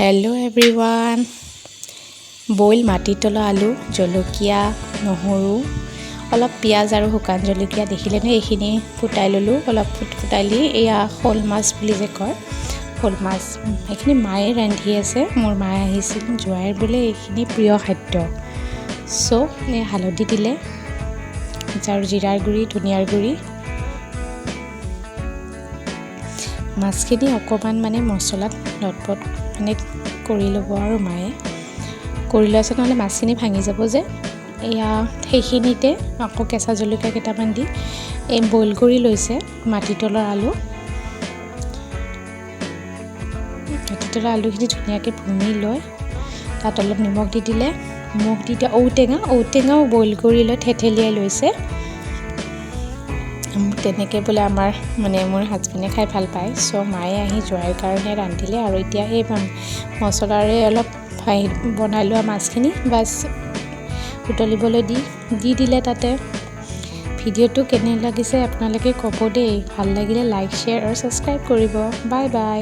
Hello' everyone. Boil মাটিতলা আলু, জলকীয়া, নহৰু, অলপ পিঁয়াজ আৰু শুকান জলকীয়া দেখিলেনে এইখিনি ফুটাই ল'লোঁ। অলপ ফুটাই দি এয়া শ'ল মাছ বুলি যে কয়, শ'ল মাছ এইখিনি মায়ে ৰান্ধি আছে। মোৰ মায়ে আহিছিল, জোৱাইৰ বোলে এইখিনি প্ৰিয় খাদ্য। চ' হালধি দিলে আৰু জিৰাৰ গুড়ি, ধনিয়াৰ গুড়ি, মাছখিনি অকণমান মছলাত লটপট কৰি ল'ব আৰু মায়ে কৰি লোৱাৰ নহ'লে মাছখিনি ভাঙি যাব যে। এয়া সেইখিনিতে আকৌ কেঁচা জলকীয়া কেইটামান দি এই বইল কৰি লৈছে মাটিতলৰ আলুখিনি ধুনীয়াকৈ ভুনি লৈ তাত অলপ নিমখ দি দিলে। নিমখ দি দিয়ে ঔটেঙাও বইল কৰি লৈ থেঠেলিয়াই লৈছে। তেনেকৈ বোলে আমাৰ মোৰ হাজবেণ্ডে খাই ভাল পায়। চ' মায়ে আহি জোৱাইৰ কাৰণে ৰান্ধিলে আৰু এতিয়া এই মছলাৰে অলপ বনাই লোৱা মাছখিনি বাছ উতলিবলৈ দি দিলে তাতে। ভিডিঅ'টো কেনে লাগিছে আপোনালোকে ক'ব দেই। ভাল লাগিলে লাইক, শ্বেয়াৰ আৰু ছাবস্ক্ৰাইব কৰিব। Bye bye.